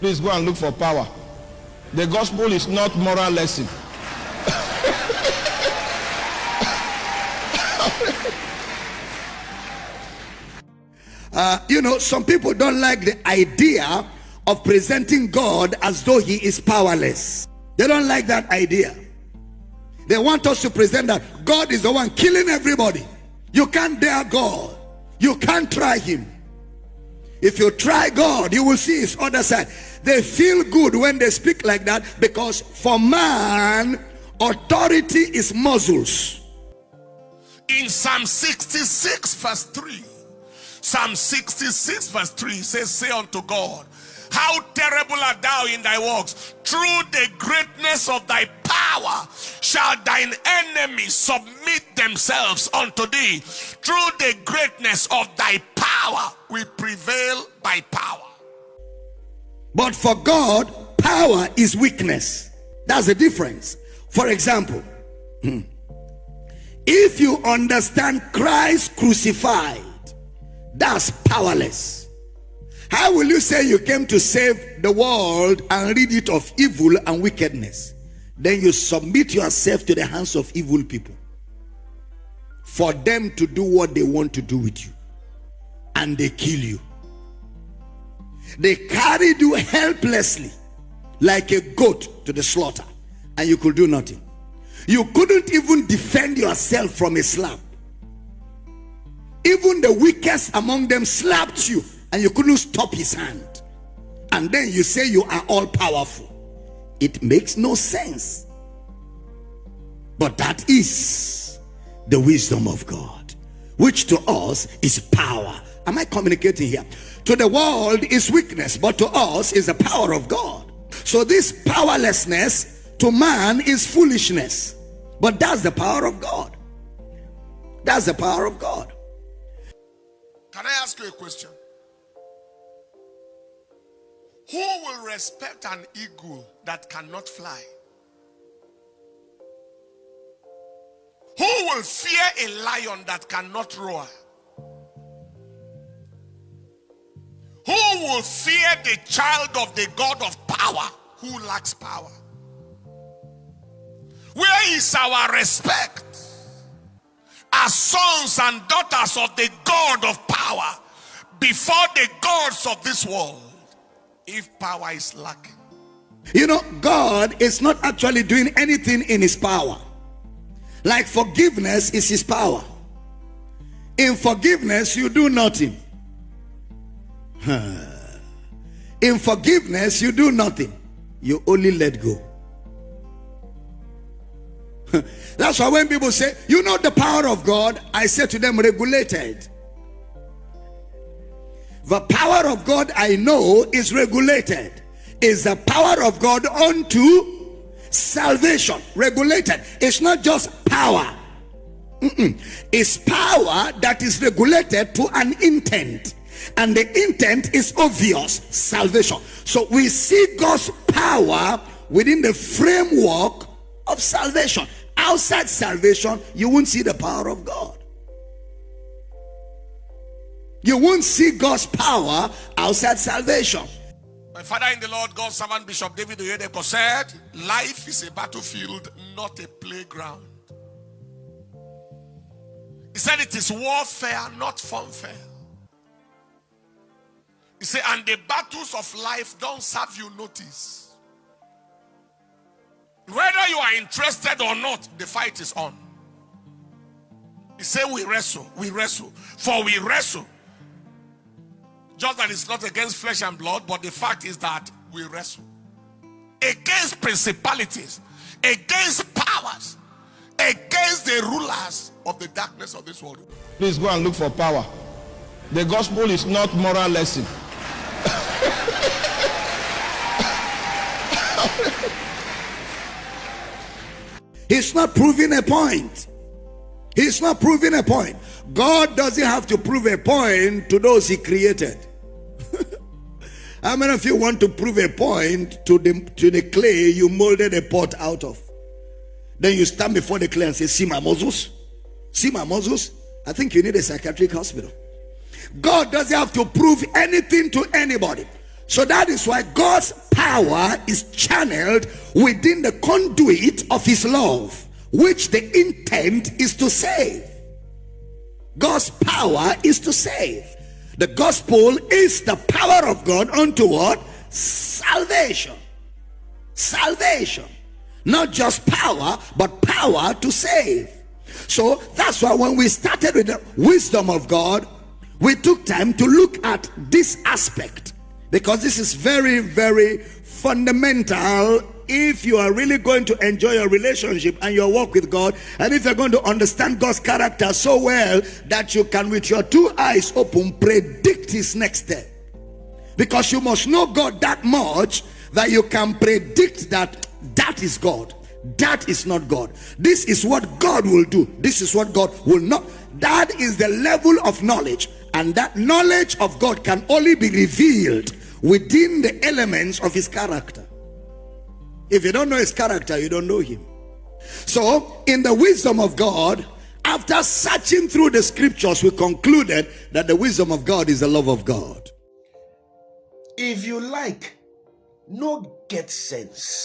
Please go and look for power. The gospel is not moral lesson. Some people don't like the idea of presenting God as though he is powerless. They don't like that idea. They want us to present that God is the one killing everybody. You can't dare God. You can't try him. If you try God, you will see his other side. They feel good when they speak like that, because for man, authority is muscles. In Psalm 66 verse 3, Psalm 66 verse 3 says, say unto God, how terrible art thou in thy works! Through the greatness of thy power shall thine enemies submit themselves unto thee. Through the greatness of thy power we prevail by power. But for God, power is weakness. That's the difference. For example, if you understand Christ crucified, that's powerless. How will you say you came to save the world and rid it of evil and wickedness? Then you submit yourself to the hands of evil people for them to do what they want to do with you, and they kill you. They carried you helplessly like a goat to the slaughter, and you could do nothing. You couldn't even defend yourself from a slap. Even the weakest among them slapped you, and you couldn't stop his hand. And then you say you are all powerful. It makes no sense. But that is the wisdom of God, which to us is power. Am I communicating here? To the world is weakness, but to us is the power of God. So this powerlessness to man is foolishness. But that's the power of God. That's the power of God. Can I ask you a question? Who will respect an eagle that cannot fly? Who will fear a lion that cannot roar? Who will fear the child of the God of power who lacks power? Where is our respect as sons and daughters of the God of power before the gods of this world, if power is lacking? God is not actually doing anything in his power. Like forgiveness is his power. In forgiveness, you do nothing. In forgiveness, you do nothing. You only let go. That's why when people say, the power of God, I say to them, regulated. The power of God I know is regulated. Is the power of God unto salvation. Regulated. It's not just power. It's power that is regulated to an intent. And the intent is obvious. Salvation. So we see God's power within the framework of salvation. Outside salvation, you won't see the power of God. You won't see God's power outside salvation. My father in the Lord, God's servant Bishop David Oyedepo said, life is a battlefield, not a playground. He said it is warfare, not funfair. He said, and the battles of life don't serve you notice. Whether you are interested or not, the fight is on. He said we wrestle, for we wrestle. Just that it's not against flesh and blood, but the fact is that we wrestle against principalities, against powers, against the rulers of the darkness of this world. Please go and look for power. The gospel is not moral lesson. He's not proving a point. He's not proving a point. God doesn't have to prove a point to those he created. How many of you want to prove a point to the clay you molded a pot out of? Then you stand before the clay and say, see my muscles? See my muscles? I think you need a psychiatric hospital. God doesn't have to prove anything to anybody. So that is why God's power is channeled within the conduit of his love, which the intent is to save. God's power is to save. The gospel is the power of God unto what? Salvation. Salvation. Not just power, but power to save. So that's why when we started with the wisdom of God, we took time to look at this aspect, because this is very, very fundamental if you are really going to enjoy your relationship and your walk with God, and if you're going to understand God's character so well that you can, with your two eyes open, predict his next step. Because you must know God that much that you can predict that that is God, that is not God. This is what God will do, this is what God will not. That is the level of knowledge, and that knowledge of God can only be revealed within the elements of his character. If you don't know his character, you don't know him. So in the wisdom of God, after searching through the scriptures, we concluded that the wisdom of God is the love of God. If you like, no get sense.